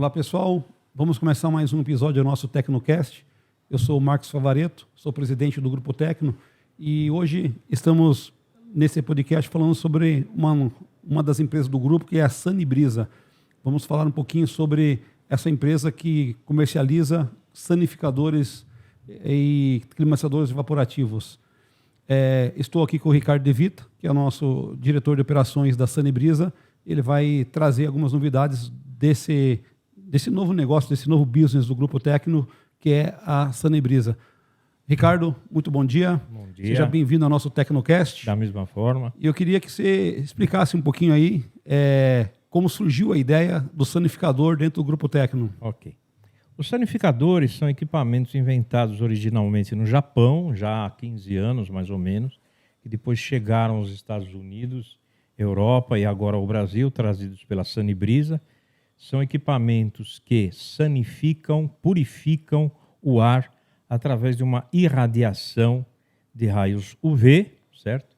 Olá pessoal, vamos começar mais um episódio do nosso Tecnocast. Eu sou o Marcos Favaretto, sou presidente do Grupo Tecno e hoje estamos nesse podcast falando sobre uma das empresas do grupo, que é a Sanibrisa. Vamos falar um pouquinho sobre essa empresa que comercializa sanificadores e climatizadores evaporativos. Estou aqui com o Ricardo De Vita, que é o nosso diretor de operações da Sanibrisa. Ele vai trazer algumas novidades desse novo negócio, desse novo business do Grupo Tecno, que é a Sanibrisa. Ricardo, muito bom dia. Bom dia. Seja bem-vindo ao nosso Tecnocast. Da mesma forma. E eu queria que você explicasse um pouquinho aí como surgiu a ideia do sanificador dentro do Grupo Tecno. Ok. Os sanificadores são equipamentos inventados originalmente no Japão, já há 15 anos mais ou menos, que depois chegaram aos Estados Unidos, Europa e agora ao Brasil, trazidos pela Sanibrisa. São equipamentos que sanificam, purificam o ar através de uma irradiação de raios UV, certo?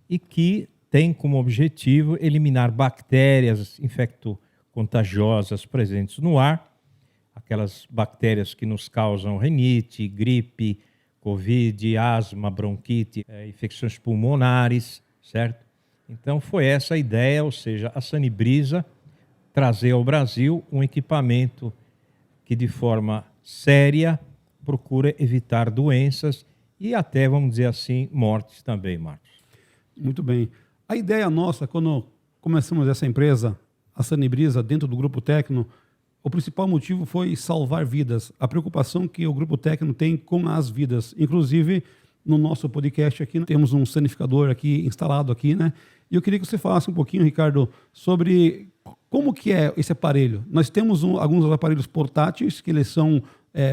E que tem como objetivo eliminar bactérias infecto-contagiosas presentes no ar, aquelas bactérias que nos causam rinite, gripe, covid, asma, bronquite, infecções pulmonares, certo? Então foi essa a ideia, ou seja, a Sanibrisa trazer ao Brasil um equipamento que de forma séria procura evitar doenças e até, vamos dizer assim, mortes também, Marcos. Muito bem. A ideia nossa, quando começamos essa empresa, a Sanibrisa, dentro do Grupo Tecno, o principal motivo foi salvar vidas. A preocupação que o Grupo Tecno tem com as vidas. Inclusive, no nosso podcast aqui, temos um sanificador aqui instalado aqui, né? E eu queria que você falasse um pouquinho, Ricardo, sobre como que é esse aparelho. Nós temos alguns aparelhos portáteis, que eles são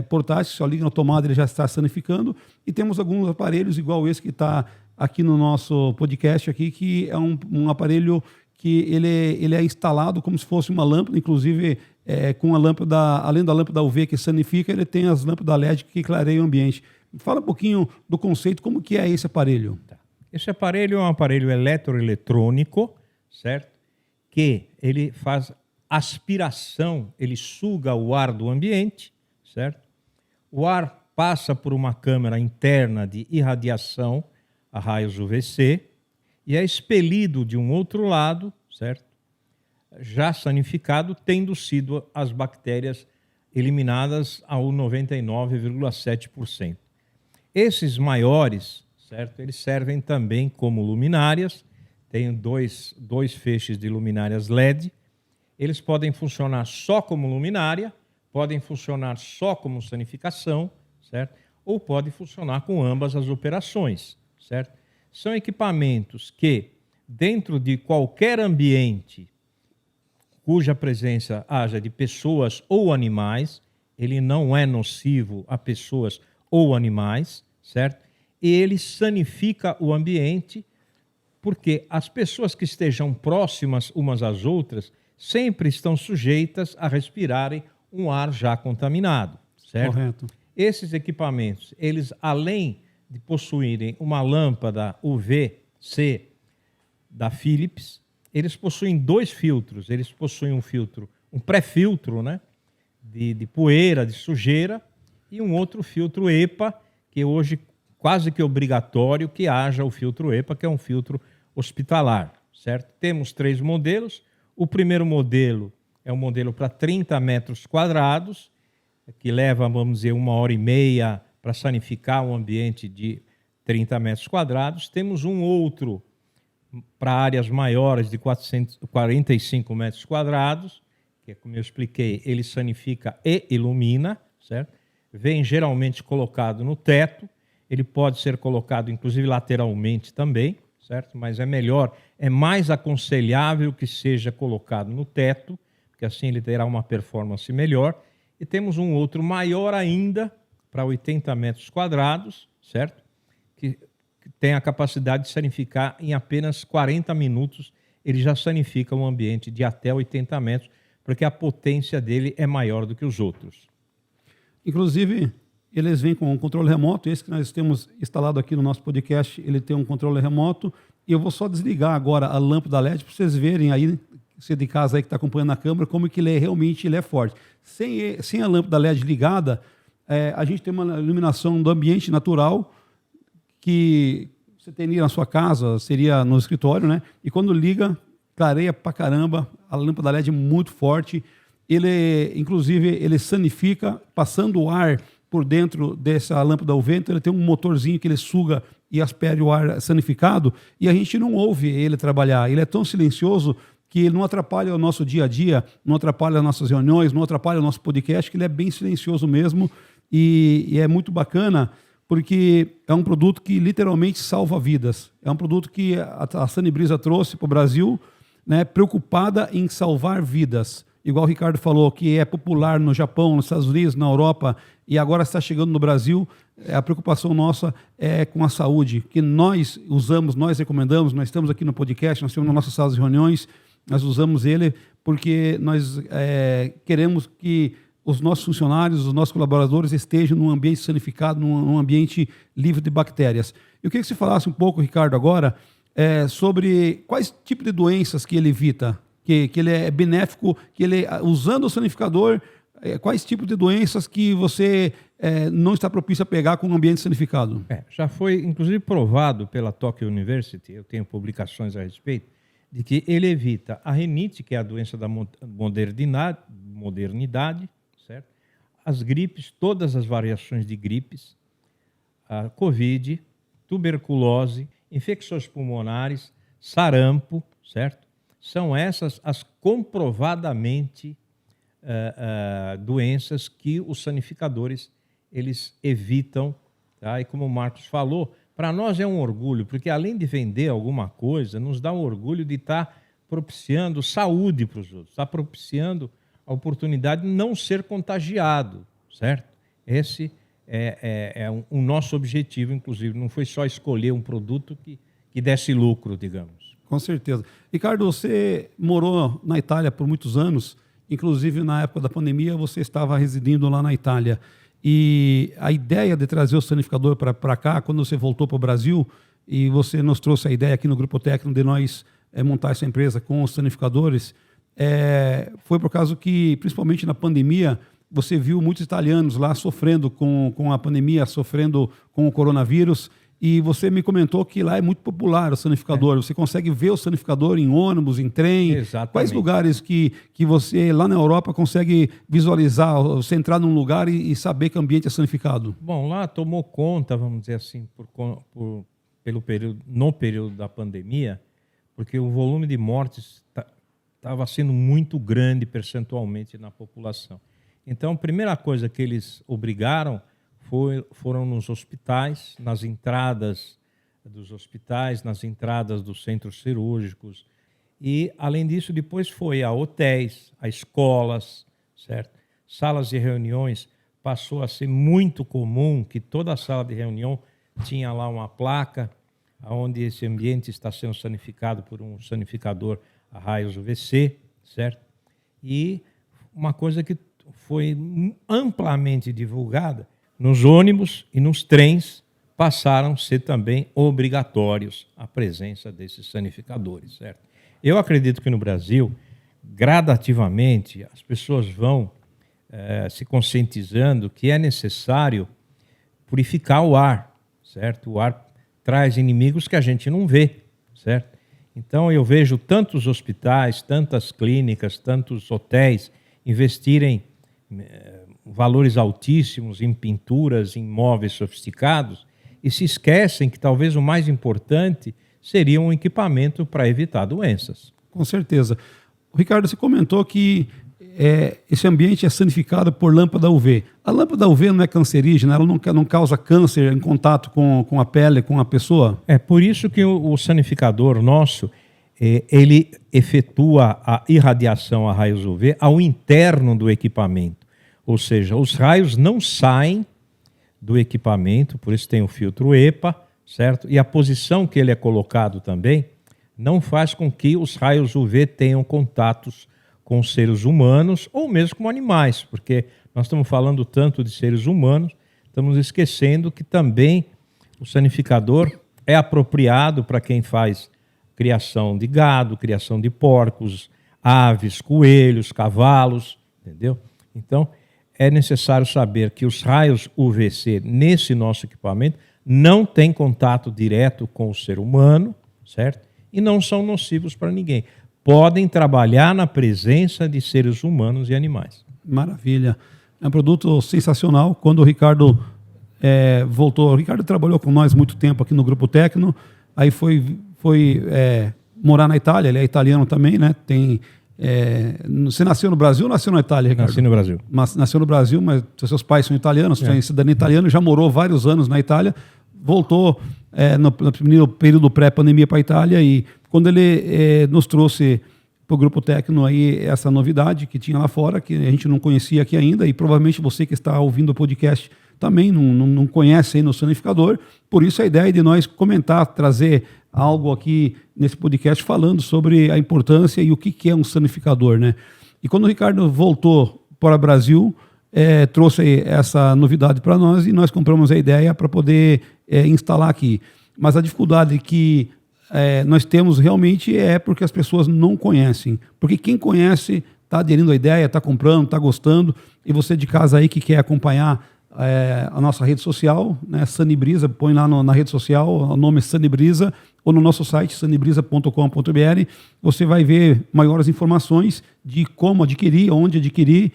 portáteis, só liga na tomada, ele já está sanificando. E temos alguns aparelhos, igual esse que está aqui no nosso podcast, aqui, que é um aparelho que ele é instalado como se fosse uma lâmpada, inclusive com a lâmpada, além da lâmpada UV que sanifica, ele tem as lâmpadas LED que clareiam o ambiente. Fala um pouquinho do conceito, como que é esse aparelho. Tá. Esse aparelho é um aparelho eletroeletrônico, certo? Que ele faz aspiração, ele suga o ar do ambiente, certo? O ar passa por uma câmara interna de irradiação a raios UVC e é expelido de um outro lado, certo? Já sanificado, tendo sido as bactérias eliminadas ao 99,7%. Esses maiores, certo? Eles servem também como luminárias. Tem dois feixes de luminárias LED. Eles podem funcionar só como luminária, podem funcionar só como sanificação, certo? Ou podem funcionar com ambas as operações, certo? São equipamentos que, dentro de qualquer ambiente cuja presença haja de pessoas ou animais, ele não é nocivo a pessoas ou animais, certo? E ele sanifica o ambiente porque as pessoas que estejam próximas umas às outras sempre estão sujeitas a respirarem um ar já contaminado, certo? Correto. Esses equipamentos, eles além de possuírem uma lâmpada UV-C da Philips, eles possuem dois filtros. Eles possuem um filtro, um pré-filtro, né, de poeira, de sujeira, e um outro filtro EPA, que hoje quase que obrigatório que haja o filtro EPA, que é um filtro hospitalar, certo? Temos 3 modelos. O primeiro modelo é um modelo para 30 metros quadrados, que leva, vamos dizer, 1h30 para sanificar um ambiente de 30 metros quadrados. Temos um outro para áreas maiores de 445 metros quadrados, que, como eu expliquei, ele sanifica e ilumina, certo? Vem geralmente colocado no teto, ele pode ser colocado inclusive lateralmente também, certo? Mas é melhor, é mais aconselhável que seja colocado no teto, porque assim ele terá uma performance melhor. E temos um outro maior ainda, para 80 metros quadrados, certo? Que tem a capacidade de sanificar em apenas 40 minutos, ele já sanifica um ambiente de até 80 metros, porque a potência dele é maior do que os outros. Inclusive, eles vêm com um controle remoto, esse que nós temos instalado aqui no nosso podcast, ele tem um controle remoto, e eu vou só desligar agora a lâmpada LED para vocês verem aí você de casa aí que está acompanhando na câmera, como que realmente ele é forte. Sem a lâmpada LED ligada, a gente tem uma iluminação do ambiente natural que você teria na sua casa, seria no escritório, né? E quando liga, clareia pra caramba, a lâmpada LED é muito forte. Inclusive, ele sanifica, passando o ar por dentro dessa lâmpada UV, então ele tem um motorzinho que ele suga e aspere o ar sanificado, e a gente não ouve ele trabalhar. Ele é tão silencioso que ele não atrapalha o nosso dia a dia, não atrapalha as nossas reuniões, não atrapalha o nosso podcast, que ele é bem silencioso mesmo, e é muito bacana, porque é um produto que literalmente salva vidas. É um produto que a Sanibrisa trouxe para o Brasil, né, preocupada em salvar vidas. Igual o Ricardo falou, que é popular no Japão, nos Estados Unidos, na Europa, e agora está chegando no Brasil. A preocupação nossa é com a saúde, que nós usamos, nós recomendamos, nós estamos aqui no podcast, nós temos nas nossas salas de reuniões, nós usamos ele porque nós queremos que os nossos funcionários, os nossos colaboradores estejam num ambiente sanificado, num ambiente livre de bactérias. Eu queria que você falasse um pouco, Ricardo, agora, sobre quais tipos de doenças que ele evita, que ele é benéfico, que ele, usando o sanificador, quais tipos de doenças que você não está propício a pegar com um ambiente sanificado? Já foi, inclusive, provado pela Tokyo University, eu tenho publicações a respeito, de que ele evita a rinite, que é a doença da modernidade, certo? As gripes, todas as variações de gripes, a Covid, tuberculose, infecções pulmonares, sarampo, certo? São essas as comprovadamente doenças que os sanificadores eles evitam. Tá? E como o Marcos falou, para nós é um orgulho, porque além de vender alguma coisa, nos dá um orgulho de estar propiciando saúde para os outros, está propiciando a oportunidade de não ser contagiado, certo? Esse é o nosso objetivo, inclusive. Não foi só escolher um produto que desse lucro, digamos. Com certeza. Ricardo, você morou na Itália por muitos anos, inclusive na época da pandemia você estava residindo lá na Itália. E a ideia de trazer o sanificador para cá, quando você voltou para o Brasil, e você nos trouxe a ideia aqui no Grupo Técnico de nós montar essa empresa com os sanificadores, foi por causa que, principalmente na pandemia, você viu muitos italianos lá sofrendo com a pandemia, sofrendo com o coronavírus, e você me comentou que lá é muito popular o sanificador. Você consegue ver o sanificador em ônibus, em trem. Exatamente. Quais lugares que você, lá na Europa, consegue visualizar, você entrar num lugar e saber que o ambiente é sanificado? Bom, lá tomou conta, vamos dizer assim, no período da pandemia, porque o volume de mortes estava sendo muito grande percentualmente na população. Então, a primeira coisa que eles obrigaram foram nos hospitais, nas entradas dos hospitais, nas entradas dos centros cirúrgicos. E, além disso, depois foi a hotéis, a escolas, certo? Salas de reuniões. Passou a ser muito comum que toda a sala de reunião tinha lá uma placa onde esse ambiente está sendo sanificado por um sanificador a raios UVC, certo? E uma coisa que foi amplamente divulgada, nos ônibus e nos trens passaram a ser também obrigatórios a presença desses sanificadores, certo? Eu acredito que no Brasil, gradativamente, as pessoas vão se conscientizando que é necessário purificar o ar, certo? O ar traz inimigos que a gente não vê, certo? Então eu vejo tantos hospitais, tantas clínicas, tantos hotéis investirem valores altíssimos em pinturas, em móveis sofisticados, e se esquecem que talvez o mais importante seria um equipamento para evitar doenças. Com certeza. Ricardo, você comentou que esse ambiente é sanificado por lâmpada UV. A lâmpada UV não é cancerígena, ela não causa câncer em contato com a pele, com a pessoa? É por isso que o sanificador nosso, ele efetua a irradiação a raios UV ao interno do equipamento. Ou seja, os raios não saem do equipamento, por isso tem o filtro EPA, certo? E a posição que ele é colocado também não faz com que os raios UV tenham contatos com seres humanos ou mesmo com animais, porque nós estamos falando tanto de seres humanos, estamos esquecendo que também o sanificador é apropriado para quem faz criação de gado, criação de porcos, aves, coelhos, cavalos, entendeu? Então, é necessário saber que os raios UVC nesse nosso equipamento não têm contato direto com o ser humano, certo? E não são nocivos para ninguém. Podem trabalhar na presença de seres humanos e animais. Maravilha. É um produto sensacional. Quando o Ricardo voltou, o Ricardo trabalhou com nós muito tempo aqui no Grupo Tecno, aí foi morar na Itália, ele é italiano também, né? Você nasceu no Brasil ou nasceu na Itália, Ricardo? Nasci no Brasil. Nasceu no Brasil, mas seus pais são italianos, você tem cidadania italiana, já morou vários anos na Itália, voltou no período pré-pandemia para a Itália, e quando ele nos trouxe para o Grupo Tecno aí essa novidade que tinha lá fora, que a gente não conhecia aqui ainda, e provavelmente você que está ouvindo o podcast também não conhece aí no Sonificador, por isso a ideia de nós comentar, trazer algo aqui nesse podcast falando sobre a importância e o que é um sanificador, né? E quando o Ricardo voltou para o Brasil, trouxe essa novidade para nós e nós compramos a ideia para poder instalar aqui. Mas a dificuldade que nós temos realmente é porque as pessoas não conhecem. Porque quem conhece está aderindo à ideia, está comprando, está gostando, e você de casa aí que quer acompanhar a nossa rede social, né, Sanibrisa, põe lá na rede social, o nome é Sanibrisa, ou no nosso site, sanibrisa.com.br, você vai ver maiores informações de como adquirir, onde adquirir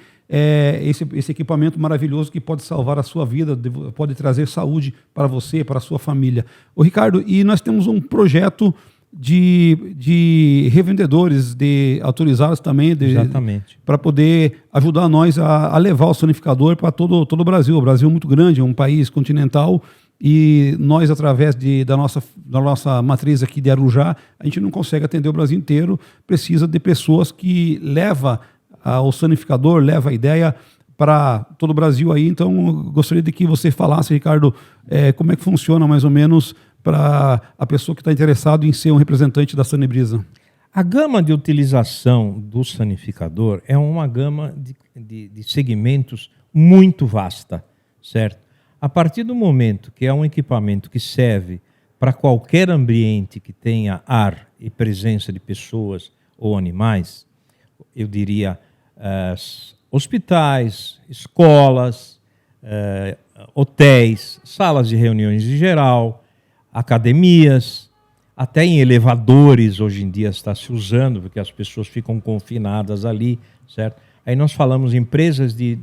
esse equipamento maravilhoso que pode salvar a sua vida, pode trazer saúde para você, para a sua família. Ô Ricardo, e nós temos um projeto de revendedores autorizados também para poder ajudar nós a levar o sonificador para todo o Brasil. O Brasil é muito grande, é um país continental, e nós, através da nossa matriz aqui de Arujá, a gente não consegue atender o Brasil inteiro, precisa de pessoas que levam o sonificador, leva a ideia para todo o Brasil aí. Então, eu gostaria de que você falasse, Ricardo, como é que funciona mais ou menos para a pessoa que está interessada em ser um representante da Sanibrisa. A gama de utilização do sanificador é uma gama de segmentos muito vasta, certo? A partir do momento que é um equipamento que serve para qualquer ambiente que tenha ar e presença de pessoas ou animais, eu diria hospitais, escolas, hotéis, salas de reuniões em geral, academias, até em elevadores hoje em dia está se usando, porque as pessoas ficam confinadas ali, certo? Aí nós falamos em empresas de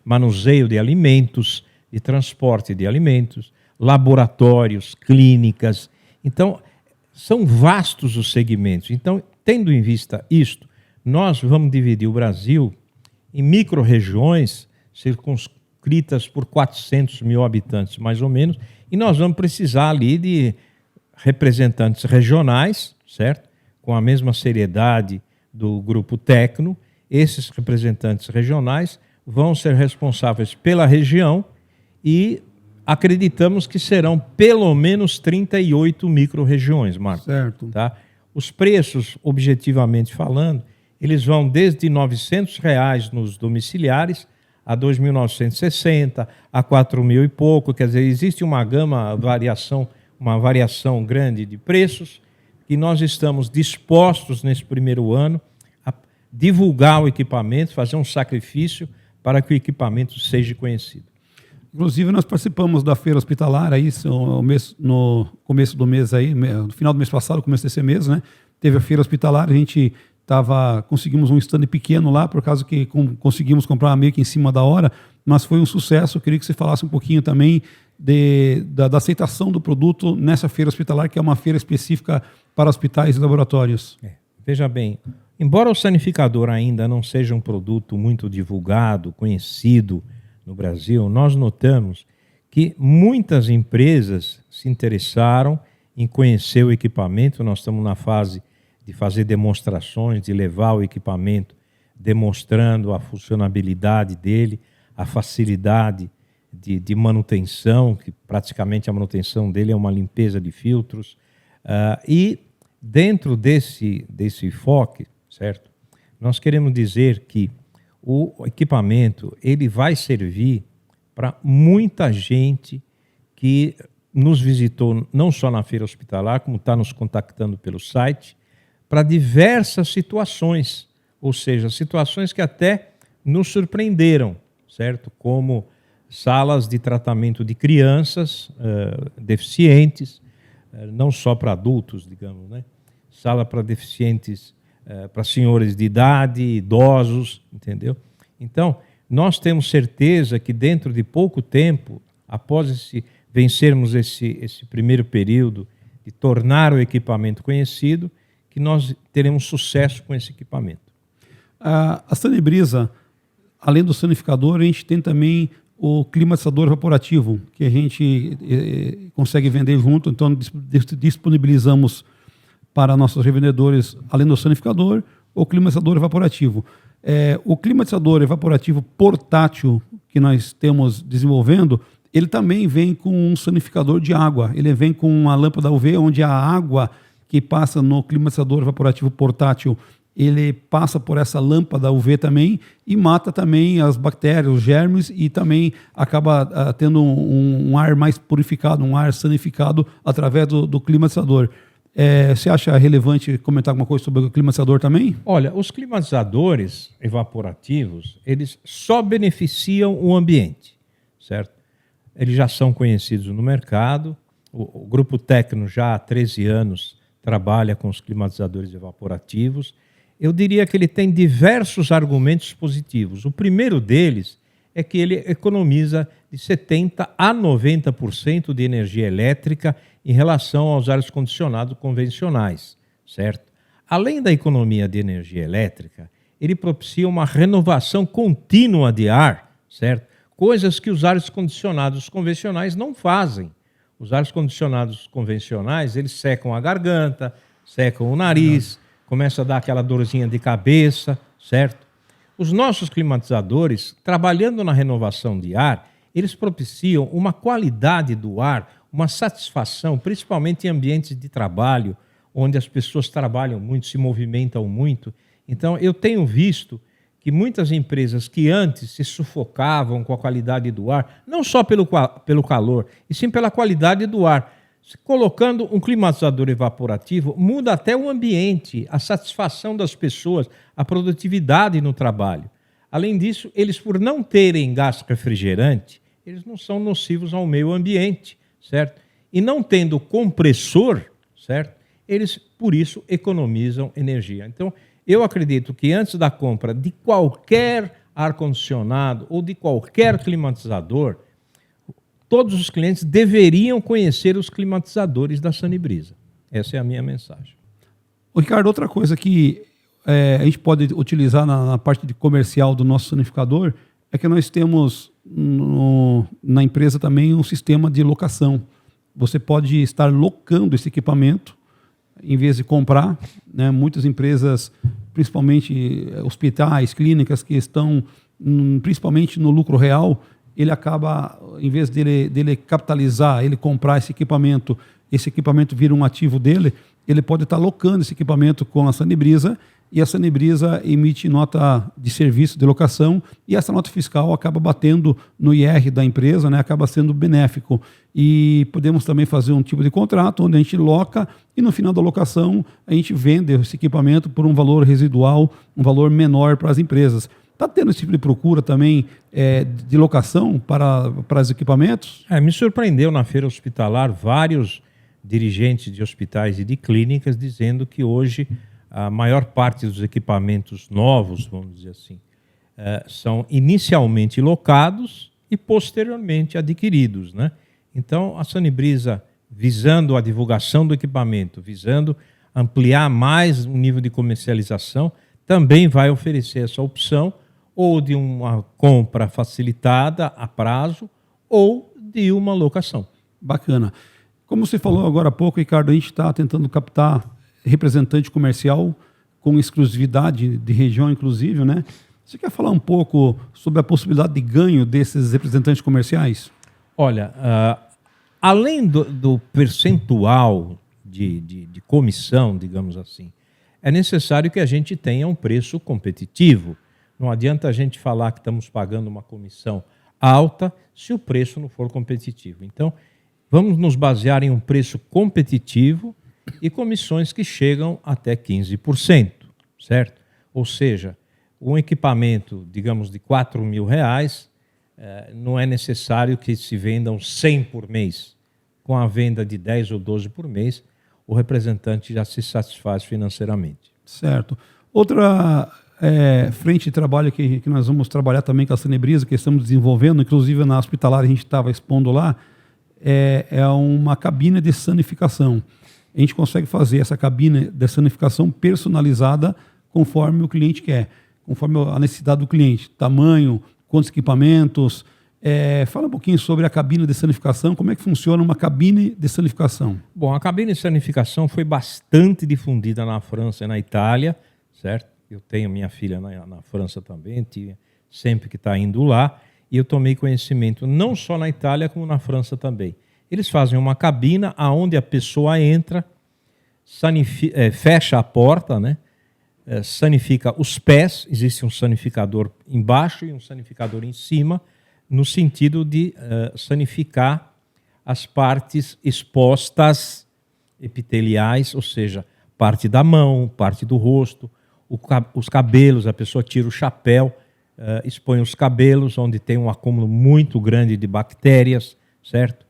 manuseio de alimentos, de transporte de alimentos, laboratórios, clínicas. Então, são vastos os segmentos. Então, tendo em vista isto, nós vamos dividir o Brasil em micro-regiões circunscritas por 400 mil habitantes, mais ou menos, e nós vamos precisar ali de representantes regionais, certo? Com a mesma seriedade do Grupo Tecno. Esses representantes regionais vão ser responsáveis pela região e acreditamos que serão pelo menos 38 micro-regiões, Marcos. Certo. Tá? Os preços, objetivamente falando, eles vão desde R$ 900 nos domiciliares a 2.960, a 4.000 e pouco. Quer dizer, existe uma variação grande de preços, e nós estamos dispostos nesse primeiro ano a divulgar o equipamento, fazer um sacrifício para que o equipamento seja conhecido. Inclusive, nós participamos da feira hospitalar aí, no começo do mês aí, no final do mês passado, começo desse mês, né? Teve a feira hospitalar, a gente conseguimos um stand pequeno lá, por causa que conseguimos comprar meio que em cima da hora, mas foi um sucesso. Eu queria que você falasse um pouquinho também da aceitação do produto nessa feira hospitalar, que é uma feira específica para hospitais e laboratórios. Veja bem, embora o sanificador ainda não seja um produto muito divulgado, conhecido no Brasil, nós notamos que muitas empresas se interessaram em conhecer o equipamento. Nós estamos na fase de fazer demonstrações, de levar o equipamento demonstrando a funcionabilidade dele, a facilidade de manutenção, que praticamente a manutenção dele é uma limpeza de filtros. E dentro desse enfoque, certo? Nós queremos dizer que o equipamento ele vai servir para muita gente que nos visitou não só na feira hospitalar, como está nos contactando pelo site, para diversas situações, ou seja, situações que até nos surpreenderam, certo? Como salas de tratamento de crianças deficientes, não só para adultos, digamos, né? Sala para deficientes, para senhores de idade, idosos, entendeu? Então, nós temos certeza que dentro de pouco tempo, após vencermos esse primeiro período de tornar o equipamento conhecido, que nós teremos sucesso com esse equipamento. A Sanibrisa, além do sanificador, a gente tem também o climatizador evaporativo, que a gente consegue vender junto, então disponibilizamos para nossos revendedores, além do sanificador, o climatizador evaporativo. O climatizador evaporativo portátil que nós temos desenvolvendo, ele também vem com um sanificador de água, ele vem com uma lâmpada UV, onde a água que passa no climatizador evaporativo portátil, ele passa por essa lâmpada UV também e mata também as bactérias, os germes e também acaba tendo um ar mais purificado, um ar sanificado através do climatizador. Você acha relevante comentar alguma coisa sobre o climatizador também? Olha, os climatizadores evaporativos, eles só beneficiam o ambiente, certo? Eles já são conhecidos no mercado, o Grupo Tecno já há 13 anos trabalha com os climatizadores evaporativos. Eu diria que ele tem diversos argumentos positivos. O primeiro deles é que ele economiza de 70% a 90% de energia elétrica em relação aos ar-condicionados convencionais, certo? Além da economia de energia elétrica, ele propicia uma renovação contínua de ar, certo? Coisas que os ar-condicionados convencionais não fazem. Os ar-condicionados convencionais, eles secam a garganta, secam o nariz, começa a dar aquela dorzinha de cabeça, certo? Os nossos climatizadores, trabalhando na renovação de ar, eles propiciam uma qualidade do ar, uma satisfação, principalmente em ambientes de trabalho, onde as pessoas trabalham muito, se movimentam muito. Então, eu tenho visto que muitas empresas que antes se sufocavam com a qualidade do ar, não só pelo calor, e sim pela qualidade do ar, colocando um climatizador evaporativo, muda até o ambiente, a satisfação das pessoas, a produtividade no trabalho. Além disso, eles, por não terem gás refrigerante, eles não são nocivos ao meio ambiente, certo? E não tendo compressor, certo? Eles, por isso, economizam energia. Então, eu acredito que antes da compra de qualquer ar-condicionado ou de qualquer climatizador, todos os clientes deveriam conhecer os climatizadores da Sanibrisa. Essa é a minha mensagem. Ricardo, outra coisa que a gente pode utilizar na parte de comercial do nosso sanificador é que nós temos na empresa também um sistema de locação. Você pode estar locando esse equipamento em vez de comprar, né? Muitas empresas, principalmente hospitais, clínicas que estão principalmente no lucro real, ele acaba, em vez dele capitalizar, ele comprar esse equipamento vira um ativo dele, ele pode estar locando esse equipamento com a Sanibrisa e a Sanibrisa emite nota de serviço de locação e essa nota fiscal acaba batendo no IR da empresa, né? Acaba sendo benéfico. E podemos também fazer um tipo de contrato onde a gente loca e no final da locação a gente vende esse equipamento por um valor residual, um valor menor para as empresas. Está tendo esse tipo de procura também de locação para os equipamentos? Me surpreendeu na feira hospitalar vários dirigentes de hospitais e de clínicas dizendo que hoje a maior parte dos equipamentos novos, vamos dizer assim, são inicialmente locados e posteriormente adquiridos, né? Então, a Sanibrisa, visando a divulgação do equipamento, visando ampliar mais o nível de comercialização, também vai oferecer essa opção ou de uma compra facilitada a prazo ou de uma locação. Bacana. Como você falou agora há pouco, Ricardo, a gente está tentando captar representante comercial com exclusividade de região, inclusive, né? Você quer falar um pouco sobre a possibilidade de ganho desses representantes comerciais? Olha, além do percentual de comissão, digamos assim, é necessário que a gente tenha um preço competitivo. Não adianta a gente falar que estamos pagando uma comissão alta se o preço não for competitivo. Então, vamos nos basear em um preço competitivo e comissões que chegam até 15%, certo? Ou seja, um equipamento, digamos, de R$ 4.000, não é necessário que se vendam 100 por mês. Com a venda de 10 ou 12 por mês, o representante já se satisfaz financeiramente. Certo. Outra frente de trabalho que nós vamos trabalhar também com a Sanebrisa, que estamos desenvolvendo, inclusive na Hospitalar a gente estava expondo lá, é uma cabine de sanificação. A gente consegue fazer essa cabine de sanificação personalizada conforme o cliente quer, conforme a necessidade do cliente, tamanho, quantos equipamentos. Fala um pouquinho sobre a cabine de sanificação, como é que funciona uma cabine de sanificação? Bom, a cabine de sanificação foi bastante difundida na França e na Itália, certo? Eu tenho minha filha na França também, sempre que está indo lá, e eu tomei conhecimento não só na Itália, como na França também. Eles fazem uma cabina onde a pessoa entra, fecha a porta, né? Sanifica os pés, existe um sanificador embaixo e um sanificador em cima, no sentido de sanificar as partes expostas epiteliais, ou seja, parte da mão, parte do rosto, os cabelos, a pessoa tira o chapéu, expõe os cabelos, onde tem um acúmulo muito grande de bactérias, certo?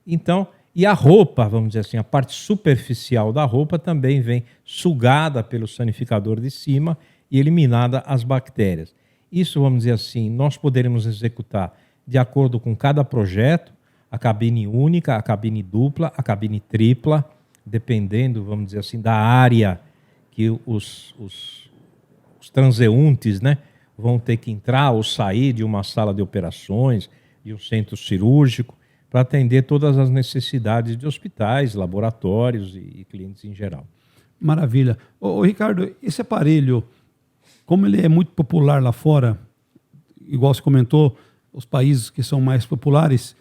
Então, e a roupa, vamos dizer assim, a parte superficial da roupa também vem sugada pelo sanificador de cima e eliminada as bactérias. Isso, vamos dizer assim, nós poderemos executar de acordo com cada projeto, a cabine única, a cabine dupla, a cabine tripla, dependendo, vamos dizer assim, da área que os transeuntes, né, vão ter que entrar ou sair de uma sala de operações, de um centro cirúrgico, para atender todas as necessidades de hospitais, laboratórios e clientes em geral. Maravilha. Ô, Ricardo, esse aparelho, como ele é muito popular lá fora, igual você comentou, os países que são mais populares,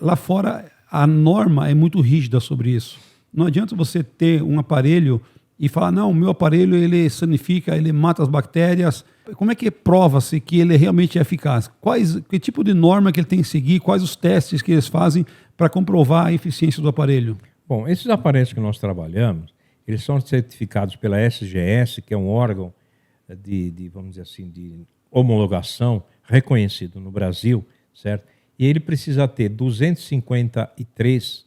lá fora a norma é muito rígida sobre isso. Não adianta você ter um aparelho e falar, não, o meu aparelho ele sanifica, ele mata as bactérias. Como é que prova-se que ele realmente é eficaz? Que tipo de norma que ele tem que seguir? Quais os testes que eles fazem para comprovar a eficiência do aparelho? Bom, esses aparelhos que nós trabalhamos, eles são certificados pela SGS, que é um órgão vamos dizer assim, de homologação reconhecido no Brasil, certo? E ele precisa ter 253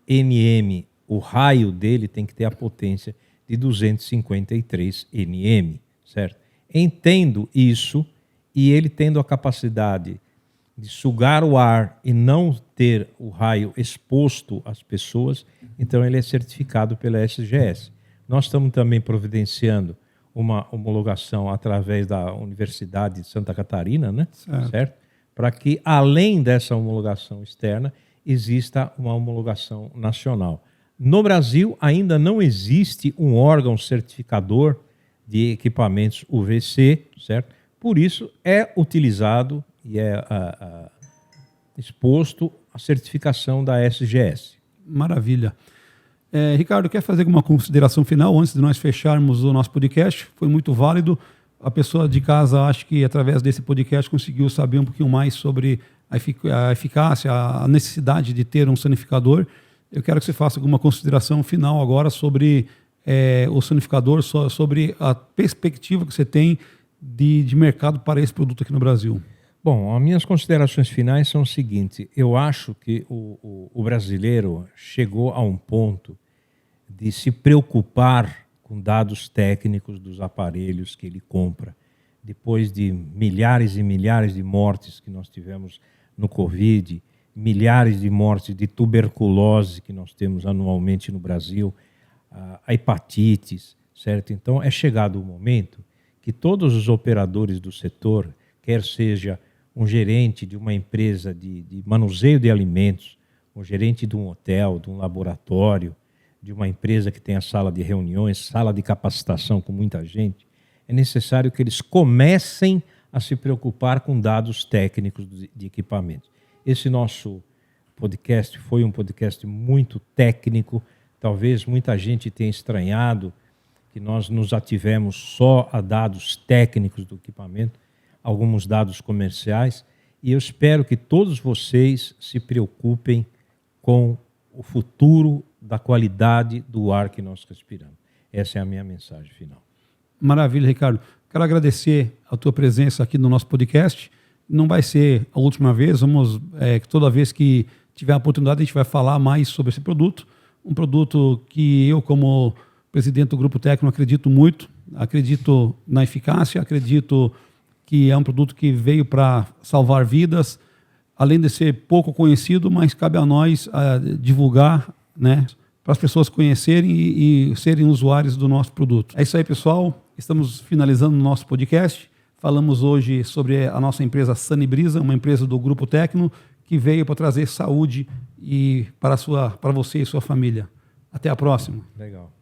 nm, o raio dele tem que ter a potência de 253 nm, certo? Entendo isso, e ele tendo a capacidade de sugar o ar e não ter o raio exposto às pessoas, então ele é certificado pela SGS. Nós estamos também providenciando uma homologação através da Universidade de Santa Catarina, né? Certo? Para que, além dessa homologação externa, exista uma homologação nacional. No Brasil, ainda não existe um órgão certificador de equipamentos UVC, certo? Por isso, é utilizado e exposto a certificação da SGS. Maravilha. Ricardo, quer fazer alguma consideração final antes de nós fecharmos o nosso podcast? Foi muito válido. A pessoa de casa, acho que através desse podcast conseguiu saber um pouquinho mais sobre a eficácia, a necessidade de ter um sanificador. Eu quero que você faça alguma consideração final agora sobre o sanificador, sobre a perspectiva que você tem de mercado para esse produto aqui no Brasil. Bom, as minhas considerações finais são o seguinte: eu acho que o brasileiro chegou a um ponto de se preocupar com dados técnicos dos aparelhos que ele compra. Depois de milhares e milhares de mortes que nós tivemos no Covid, milhares de mortes de tuberculose que nós temos anualmente no Brasil, a hepatites, certo? Então, é chegado o momento que todos os operadores do setor, quer seja um gerente de uma empresa de manuseio de alimentos, um gerente de um hotel, de um laboratório, de uma empresa que tem a sala de reuniões, sala de capacitação com muita gente, é necessário que eles comecem a se preocupar com dados técnicos de equipamentos. Esse nosso podcast foi um podcast muito técnico, talvez muita gente tenha estranhado que nós nos ativemos só a dados técnicos do equipamento, alguns dados comerciais, e eu espero que todos vocês se preocupem com o futuro da qualidade do ar que nós respiramos. Essa é a minha mensagem final. Maravilha, Ricardo. Quero agradecer a tua presença aqui no nosso podcast. Não vai ser a última vez, toda vez que tiver a oportunidade, a gente vai falar mais sobre esse produto. Um produto que eu, como presidente do Grupo Tecno, acredito muito, acredito na eficácia, acredito que é um produto que veio para salvar vidas, além de ser pouco conhecido, mas cabe a nós divulgar, né, para as pessoas conhecerem e serem usuários do nosso produto. É isso aí, pessoal. Estamos finalizando o nosso podcast. Falamos hoje sobre a nossa empresa Sanibrisa, uma empresa do Grupo Tecno, que veio para trazer saúde para você e sua família. Até a próxima. Legal.